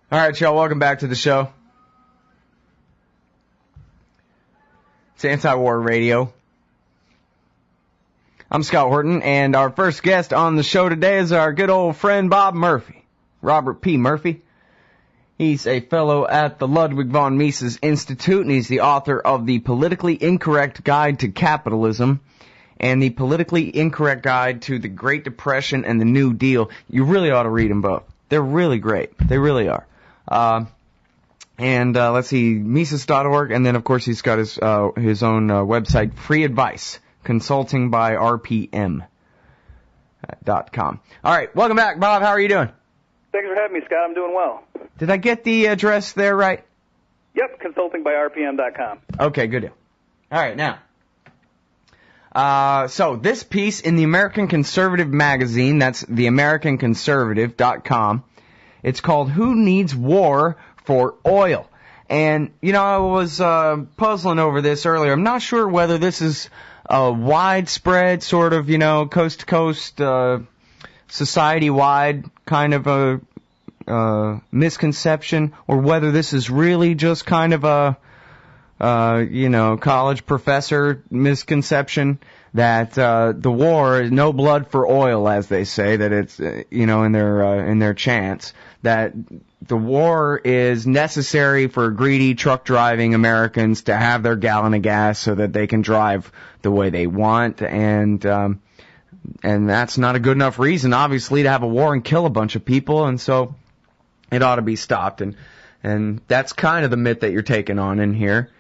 All right, y'all, welcome back to the show. It's Anti-War Radio. I'm Scott Horton, and our first guest on the show today is our good old friend Bob Murphy, Robert P. Murphy. He's a fellow at the Ludwig von Mises Institute, and he's the author of The Politically Incorrect Guide to Capitalism and The Politically Incorrect Guide to the Great Depression and the New Deal. You really ought to read them both. They're really great. They really are. Let's see, Mises.org, and then, of course, he's got his own website, Free Advice, Consulting by RPM.com. All right, welcome back, Bob. How are you doing? Thanks for having me, Scott. I'm doing well. Did I get the address there right? Yep, consulting by RPM.com. Okay, good deal. All right, now. So this piece in the American Conservative magazine, that's theamericanconservative.com, it's called Who Needs War for Oil? And, you know, I was puzzling over this earlier. I'm not sure whether this is a widespread sort of, you know, coast-to-coast, society-wide kind of a misconception, or whether this is really just kind of a, college professor misconception that the war is no blood for oil, as they say, that it's, in their chants, that the war is necessary for greedy truck-driving Americans to have their gallon of gas so that they can drive the way they want, and that's not a good enough reason, obviously, to have a war and kill a bunch of people, and so it ought to be stopped, and that's kind of the myth that you're taking on in here.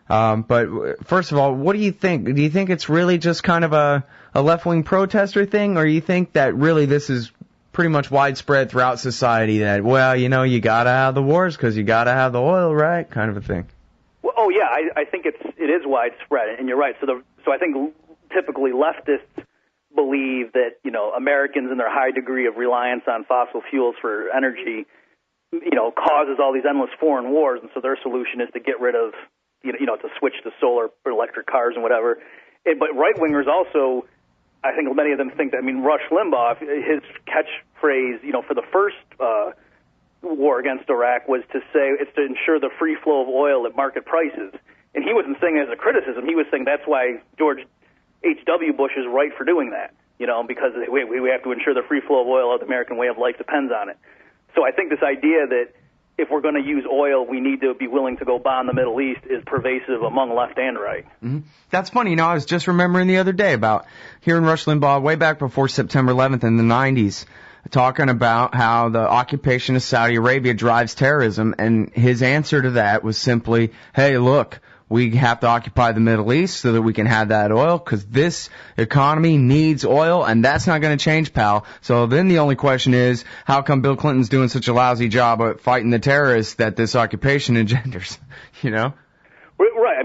But first of all, what do you think? Do you think it's really just kind of a left-wing protester thing, or you think that really this is pretty much widespread throughout society that, well, you gotta have the wars because you gotta have the oil, right? Kind of a thing. Well, oh yeah, I think it is widespread, and you're right. So I think typically leftists believe that Americans and their high degree of reliance on fossil fuels for energy, causes all these endless foreign wars, and so their solution is to get rid of, to switch to solar or electric cars and whatever. But right-wingers also, I think many of them think that, Rush Limbaugh, his catchphrase, for the first war against Iraq was to say it's to ensure the free flow of oil at market prices. And he wasn't saying it as a criticism. He was saying that's why George H.W. Bush is right for doing that, because we have to ensure the free flow of oil, the American way of life depends on it. So I think this idea that if we're going to use oil, we need to be willing to go bomb the Middle East is pervasive among left and right. Mm-hmm. That's funny. I was just remembering the other day about hearing Rush Limbaugh way back before September 11th in the 90s talking about how the occupation of Saudi Arabia drives terrorism, and his answer to that was simply, hey, look, we have to occupy the Middle East so that we can have that oil because this economy needs oil, and that's not going to change, pal. So then the only question is, how come Bill Clinton's doing such a lousy job at fighting the terrorists that this occupation engenders, Right. I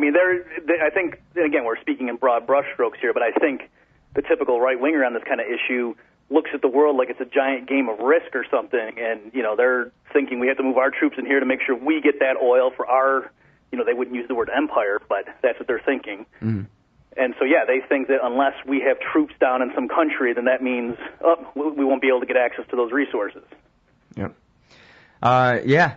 think, again, we're speaking in broad brushstrokes here, but I think the typical right-winger on this kind of issue looks at the world like it's a giant game of Risk or something, and, they're thinking we have to move our troops in here to make sure we get that oil for our, they wouldn't use the word empire, but that's what they're thinking. Mm-hmm. And so, yeah, they think that unless we have troops down in some country, then that means we won't be able to get access to those resources. Yep.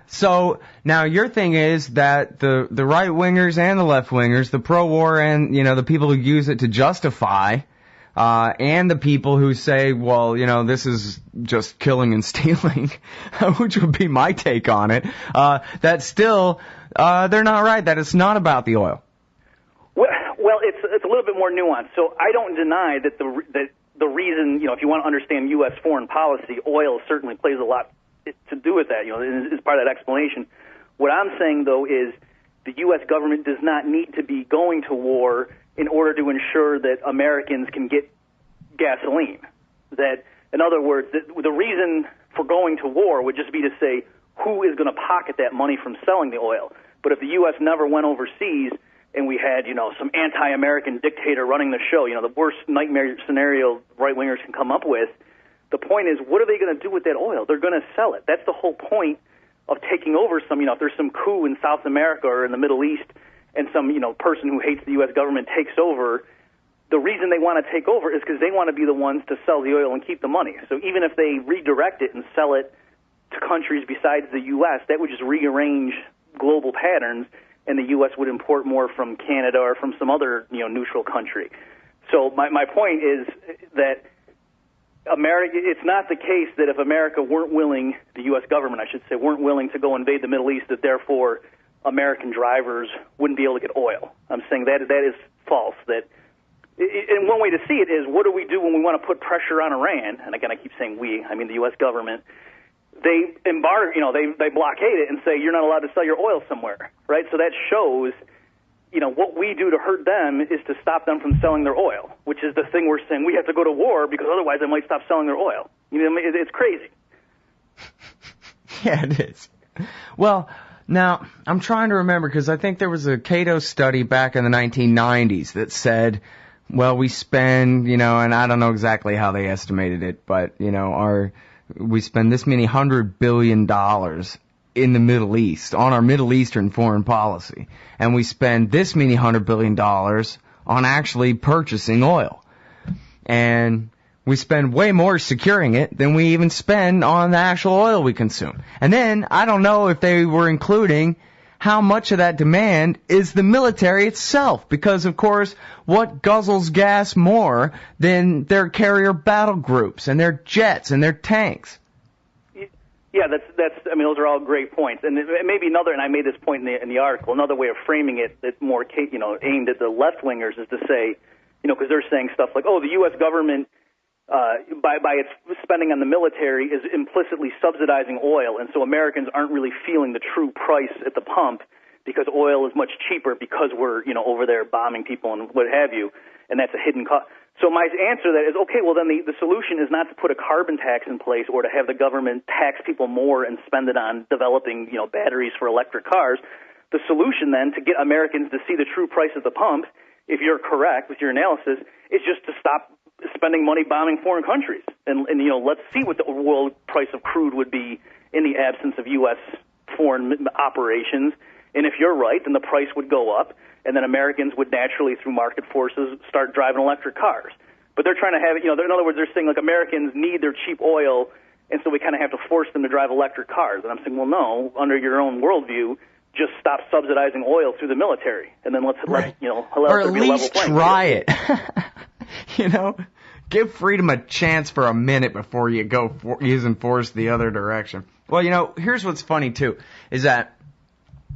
So now your thing is that the right-wingers and the left-wingers, the pro-war and, the people who use it to justify, and the people who say, well, this is just killing and stealing, which would be my take on it, that still, they're not right, that it's not about the oil. Well, it's a little bit more nuanced. So I don't deny that the reason, if you want to understand U.S. foreign policy, oil certainly plays a lot to do with that, is part of that explanation. What I'm saying, though, is the U.S. government does not need to be going to war in order to ensure that Americans can get gasoline. That, in other words, the reason for going to war would just be to say who is going to pocket that money from selling the oil. But if the U.S. never went overseas and we had, some anti-American dictator running the show, the worst nightmare scenario right-wingers can come up with, the point is, what are they going to do with that oil? They're going to sell it. That's the whole point of taking over some, if there's some coup in South America or in the Middle East and some, person who hates the U.S. government takes over, the reason they want to take over is because they want to be the ones to sell the oil and keep the money. So even if they redirect it and sell it to countries besides the U.S., that would just rearrange global patterns, and the U.S. would import more from Canada or from some other, neutral country. So my point is that it's not the case that if America weren't willing, the U.S. government, I should say, weren't willing to go invade the Middle East, that therefore American drivers wouldn't be able to get oil. I'm saying that is false. And one way to see it is, what do we do when we want to put pressure on Iran? And again, I keep saying we, I mean the U.S. government. They embargo, they blockade it and say you're not allowed to sell your oil somewhere, right? So that shows, what we do to hurt them is to stop them from selling their oil, which is the thing we're saying we have to go to war because otherwise they might stop selling their oil. It's crazy. Yeah, it is. Well, now, I'm trying to remember, because I think there was a Cato study back in the 1990s that said, well, we spend, and I don't know exactly how they estimated it, but, we spend this many $100 billion in the Middle East on our Middle Eastern foreign policy, and we spend this many $100 billion on actually purchasing oil. And we spend way more securing it than we even spend on the actual oil we consume. And then, I don't know if they were including how much of that demand is the military itself. Because, of course, what guzzles gas more than their carrier battle groups and their jets and their tanks? Yeah, those are all great points. And maybe another, and I made this point in the article, another way of framing it that more, aimed at the left-wingers is to say, because they're saying stuff like, the U.S. government, by its spending on the military, is implicitly subsidizing oil, and so Americans aren't really feeling the true price at the pump because oil is much cheaper because we're, over there bombing people and what have you, and that's a hidden cost. So my answer to that is, okay, well then the solution is not to put a carbon tax in place or to have the government tax people more and spend it on developing, batteries for electric cars. The solution then to get Americans to see the true price at the pump, if you're correct with your analysis, is just to stop spending money bombing foreign countries. And let's see what the world price of crude would be in the absence of U.S. foreign operations. And if you're right, then the price would go up, and then Americans would naturally, through market forces, start driving electric cars. But they're trying to have it, in other words, they're saying, Americans need their cheap oil, and so we kind of have to force them to drive electric cars. And I'm saying, well, no, under your own worldview, just stop subsidizing oil through the military, and then let's or at least try it. Give freedom a chance for a minute before you go using force the other direction. Well, here's what's funny, too, is that,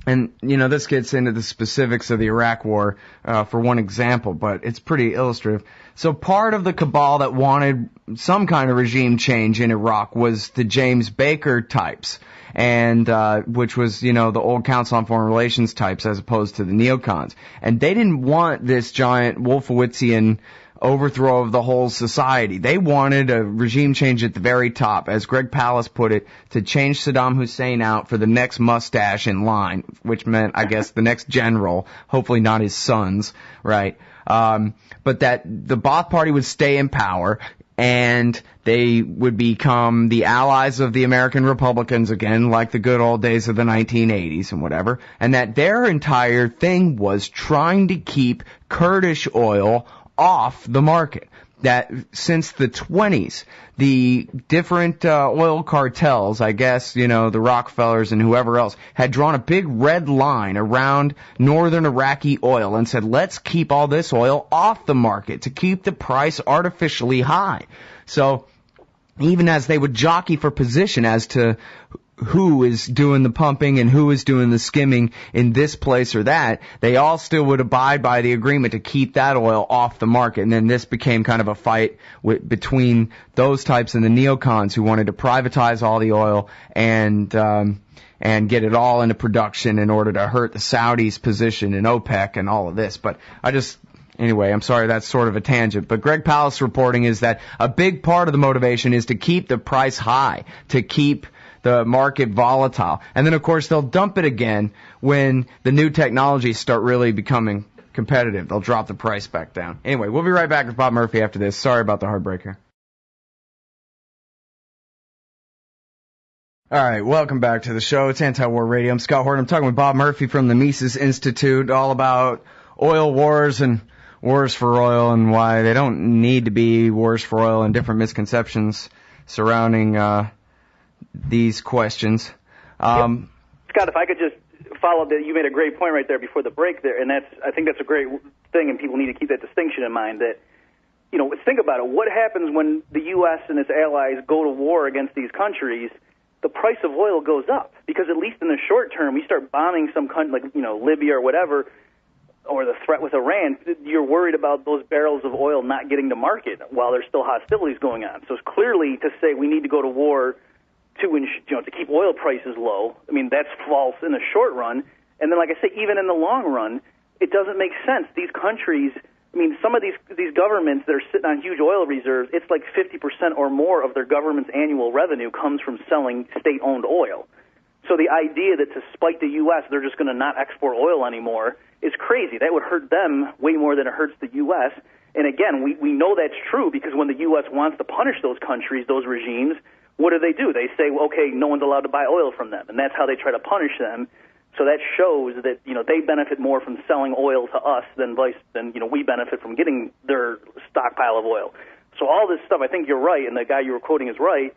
and, this gets into the specifics of the Iraq War for one example, but it's pretty illustrative. So part of the cabal that wanted some kind of regime change in Iraq was the James Baker types, and which was, the old Council on Foreign Relations types as opposed to the neocons. And they didn't want this giant Wolfowitzian overthrow of the whole society. They wanted a regime change at the very top, as Greg Palast put it, to change Saddam Hussein out for the next mustache in line, which meant, I guess, the next general, hopefully not his sons, right? But that the Ba'ath Party would stay in power, and they would become the allies of the American Republicans again, like the good old days of the 1980s and whatever, and that their entire thing was trying to keep Kurdish oil off the market. That since the 20s, the different oil cartels, I guess, the Rockefellers and whoever else, had drawn a big red line around northern Iraqi oil and said, let's keep all this oil off the market to keep the price artificially high. So even as they would jockey for position as to who is doing the pumping and who is doing the skimming in this place or that, they all still would abide by the agreement to keep that oil off the market. And then this became kind of a fight between those types and the neocons who wanted to privatize all the oil and get it all into production in order to hurt the Saudis' position in OPEC and all of this. But anyway, I'm sorry, that's sort of a tangent. But Greg Palast's reporting is that a big part of the motivation is to keep the price high, to keep the market volatile. And then, of course, they'll dump it again when the new technologies start really becoming competitive. They'll drop the price back down. Anyway, we'll be right back with Bob Murphy after this. Sorry about the heartbreaker. All right, welcome back to the show. It's Anti-War Radio. I'm Scott Horton. I'm talking with Bob Murphy from the Mises Institute, all about oil wars and wars for oil and why they don't need to be wars for oil and different misconceptions surrounding these questions. Scott, if I could just follow that, you made a great point right there before the break there, and I think that's a great thing, and people need to keep that distinction in mind that, think about it. What happens when the U.S. and its allies go to war against these countries? The price of oil goes up because at least in the short term, we start bombing some country like, Libya or whatever, or the threat with Iran, you're worried about those barrels of oil not getting to market while there's still hostilities going on. So it's clearly to say we need to go to war to keep oil prices low. I mean, that's false in the short run. And then, like I say, even in the long run, it doesn't make sense. These countries, some of these governments that are sitting on huge oil reserves, it's like 50% or more of their government's annual revenue comes from selling state-owned oil. So the idea that to spite the U.S., they're just going to not export oil anymore is crazy. That would hurt them way more than it hurts the U.S. And again, we know that's true because when the U.S. wants to punish those countries, those regimes, what do? They say, well, okay, no one's allowed to buy oil from them. And that's how they try to punish them. So that shows that, they benefit more from selling oil to us than we benefit from getting their stockpile of oil. So all this stuff, I think you're right, and the guy you were quoting is right.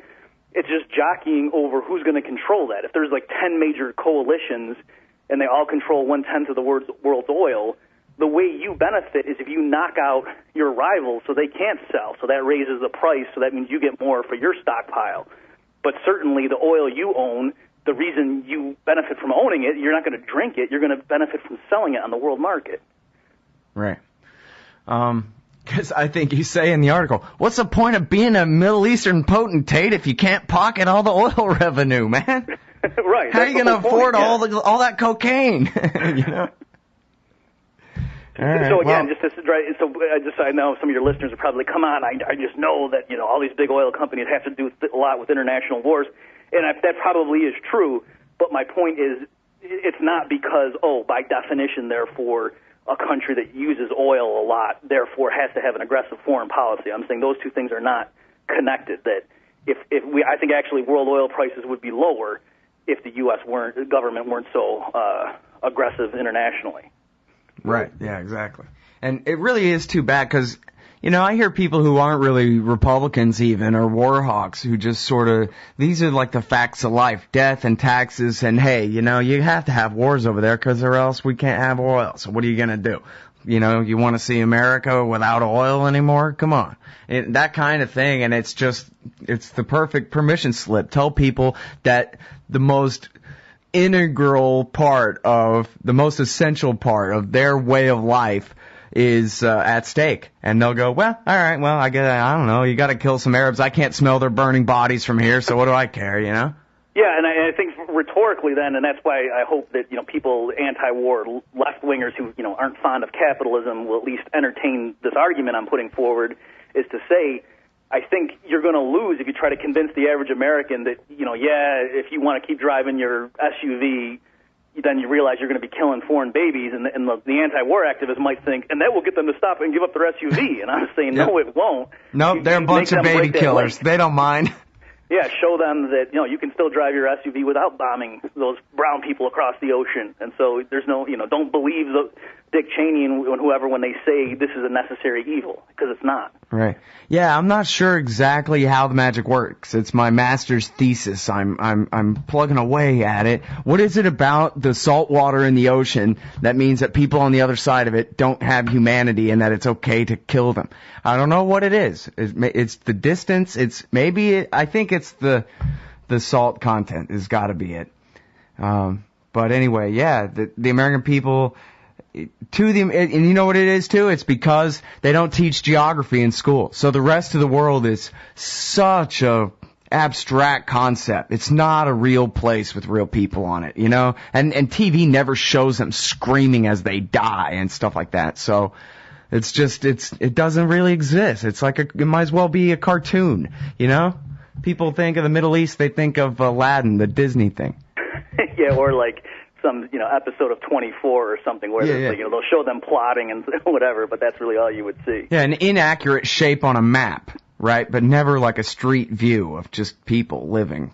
It's just jockeying over who's going to control that. If there's like 10 major coalitions and they all control 1/10 of the world's oil, the way you benefit is if you knock out your rivals so they can't sell. So that raises the price, so that means you get more for your stockpile. But certainly the oil you own, the reason you benefit from owning it, you're not going to drink it, you're going to benefit from selling it on the world market. Right. Because I think you say in the article, what's the point of being a Middle Eastern potentate if you can't pocket all the oil revenue, man? Right. How are you going to afford all that cocaine? All right, so again, I know some of your listeners are probably, come on, I just know that all these big oil companies have to do a lot with international wars, and that probably is true. But my point is, it's not because by definition, therefore, a country that uses oil a lot, therefore has to have an aggressive foreign policy. I'm saying those two things are not connected. That I think actually world oil prices would be lower if the U.S. government weren't so aggressive internationally. Right. Yeah, exactly. And it really is too bad because, I hear people who aren't really Republicans even or war hawks who just sort of, these are like the facts of life, death and taxes, and hey, you have to have wars over there because or else we can't have oil. So what are you going to do? You want to see America without oil anymore? Come on. That kind of thing, and it's the perfect permission slip. Tell people that the most integral part of, the most essential part of their way of life is at stake. And they'll go, well, all right, well, I don't know, you got to kill some Arabs. I can't smell their burning bodies from here, so what do I care, Yeah, and I think rhetorically then, and that's why I hope that, people, anti-war left-wingers who, aren't fond of capitalism will at least entertain this argument I'm putting forward, is to say, I think you're going to lose if you try to convince the average American that, if you want to keep driving your SUV, then you realize you're going to be killing foreign babies, and the anti-war activists might think, and that will get them to stop and give up their SUV. And I'm saying, no, it won't. Nope, they're a bunch of baby killers. They don't mind. Yeah, show them that, you can still drive your SUV without bombing those brown people across the ocean. And so there's no, don't believe Dick Cheney and whoever when they say this is a necessary evil, because it's not. Right. Yeah, I'm not sure exactly how the magic works. It's my master's thesis. I'm plugging away at it. What is it about the salt water in the ocean that means that people on the other side of it don't have humanity and that it's okay to kill them? I don't know what it is. It's the distance. I think it's the salt content has got to be it. But anyway, yeah, the American people, and you know what it is too? It's because they don't teach geography in school. So the rest of the world is such a abstract concept. It's not a real place with real people on it, And TV never shows them screaming as they die and stuff like that. So it doesn't really exist. It's like it might as well be a cartoon, People think of the Middle East, they think of Aladdin, the Disney thing. Yeah, or like some, episode of 24 or something where they'll show them plotting and whatever, but that's really all you would see. Yeah, an inaccurate shape on a map, right? But never like a street view of just people living.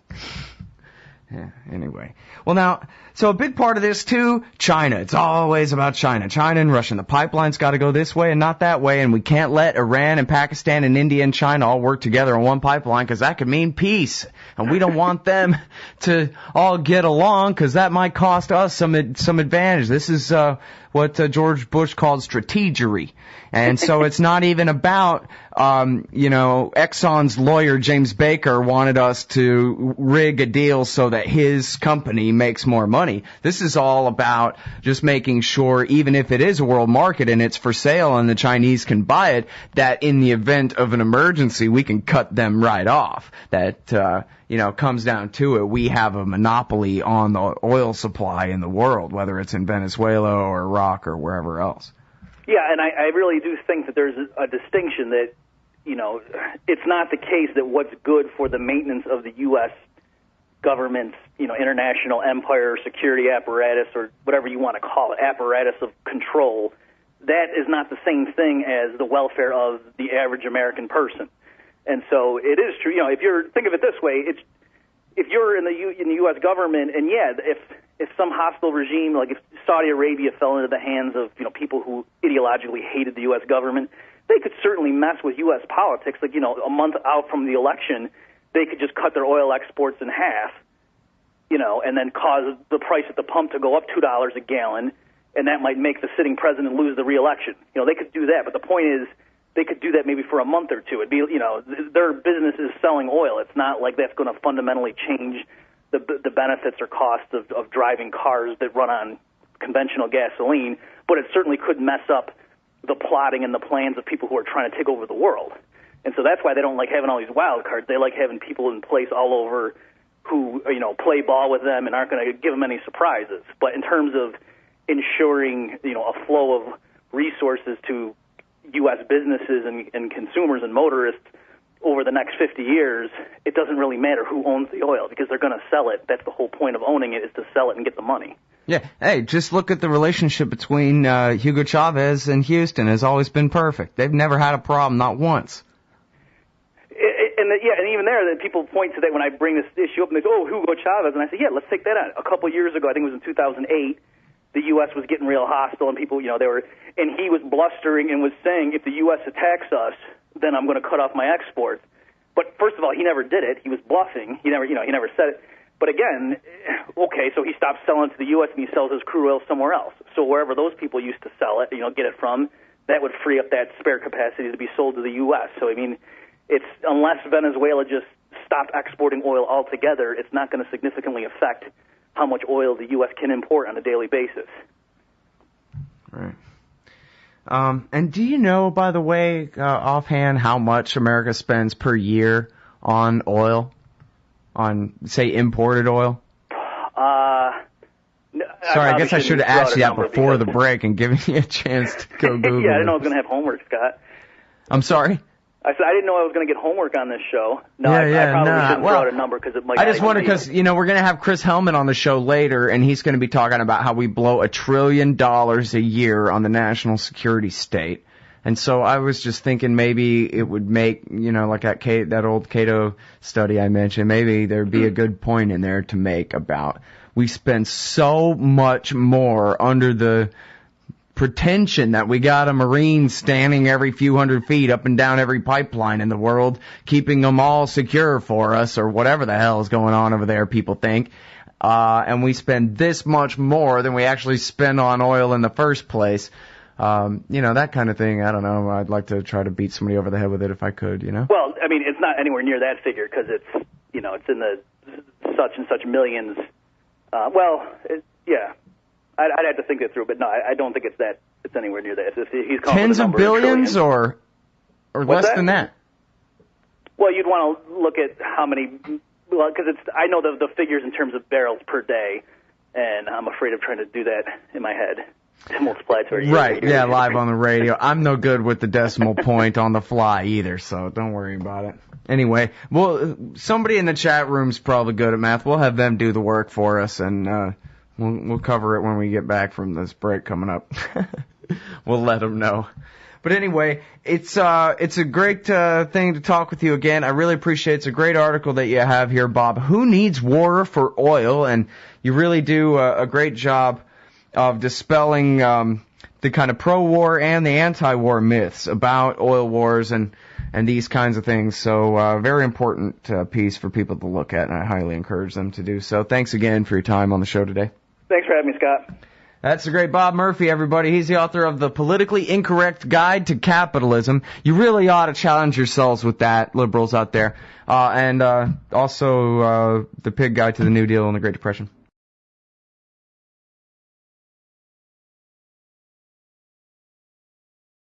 Yeah, anyway. Well, now, so a big part of this, too, China. It's always about China. China and Russia. And the pipeline's got to go this way and not that way. And we can't let Iran and Pakistan and India and China all work together on one pipeline because that could mean peace. And we don't want them to all get along because that might cost us some advantage. This is what George Bush called strategery. And so it's not even about, Exxon's lawyer, James Baker, wanted us to rig a deal so that his company makes more money. This is all about just making sure, even if it is a world market and it's for sale and the Chinese can buy it, that in the event of an emergency, we can cut them right off. That, comes down to it. We have a monopoly on the oil supply in the world, whether it's in Venezuela or Iraq or wherever else. Yeah, and I really do think that there's a distinction that, it's not the case that what's good for the maintenance of the U.S. government's, international empire, security apparatus, or whatever you want to call it, apparatus of control, that is not the same thing as the welfare of the average American person. And so it is true, think of it this way, if you're in the U.S. government, and if some hostile regime, like if Saudi Arabia fell into the hands of, people who ideologically hated the U.S. government, they could certainly mess with U.S. politics. Like, a month out from the election, they could just cut their oil exports in half, and then cause the price at the pump to go up $2 a gallon, and that might make the sitting president lose the re-election. They could do that, but the point is, they could do that maybe for a month or two. It'd be, their business is selling oil. It's not like that's going to fundamentally change the benefits or costs of driving cars that run on conventional gasoline, but it certainly could mess up the plotting and the plans of people who are trying to take over the world. And so that's why they don't like having all these wild cards. They like having people in place all over who, play ball with them and aren't going to give them any surprises. But in terms of ensuring, a flow of resources to U.S. businesses and consumers and motorists over the next 50 years, it doesn't really matter who owns the oil because they're going to sell it. That's the whole point of owning it, is to sell it and get the money. Yeah. Hey, just look at the relationship between Hugo Chavez and Houston. Has always been perfect. They've never had a problem, not once. And even there, that people point to that when I bring this issue up, and they go, "Oh, Hugo Chavez," and I say, "Yeah, let's take that out." A couple of years ago, I think it was in 2008, the U.S. was getting real hostile, and people, and he was blustering and was saying, "If the U.S. attacks us, then I'm going to cut off my exports." But first of all, he never did it. He was bluffing. He never said it. But again, okay, so he stopped selling to the U.S. and he sells his crude oil somewhere else. So wherever those people used to sell it, get it from, that would free up that spare capacity to be sold to the U.S. So I mean, it's unless Venezuela just stopped exporting oil altogether, it's not going to significantly affect how much oil the U.S. can import on a daily basis. Right. And do you know, by the way, offhand, how much America spends per year on oil? On, say, imported oil? Sorry, I guess I should have asked you that before the break and given you a chance to go Google. Yeah, I didn't know I was going to have homework, Scott. I'm sorry? I said I didn't know I was going to get homework on this show. No, I probably shouldn't throw out a number because it might. I just wondered because, we're going to have Chris Hellman on the show later, and he's going to be talking about how we blow $1 trillion a year on the national security state. And so I was just thinking maybe it would make, like that old Cato study I mentioned, maybe there'd be a good point in there to make about we spend so much more under the pretension that we got a Marine standing every few hundred feet up and down every pipeline in the world, keeping them all secure for us, or whatever the hell is going on over there, people think. And we spend this much more than we actually spend on oil in the first place. That kind of thing. I don't know. I'd like to try to beat somebody over the head with it if I could, Well, I mean, it's not anywhere near that figure because it's, it's in the such and such millions. I'd have to think that through, but no, I don't think it's anywhere near that. He's tens of billions or less than that? Well, you'd want to look at how many, because I know the figures in terms of barrels per day, and I'm afraid of trying to do that in my head. To multiply to right, yeah, live on the radio. I'm no good with the decimal point on the fly either, so don't worry about it. Anyway, well, somebody in the chat room's probably good at math. We'll have them do the work for us, and we'll cover it when we get back from this break coming up. We'll let them know. But anyway, it's a great thing to talk with you again. I really appreciate it. It's a great article that you have here, Bob. Who needs war for oil? And you really do a great job of dispelling the kind of pro-war and the anti-war myths about oil wars and these kinds of things. So very important piece for people to look at, and I highly encourage them to do so. Thanks again for your time on the show today. Thanks for having me, Scott. That's the great Bob Murphy, everybody. He's the author of The Politically Incorrect Guide to Capitalism. You really ought to challenge yourselves with that, liberals out there. And also The Pig Guide to the New Deal and the Great Depression.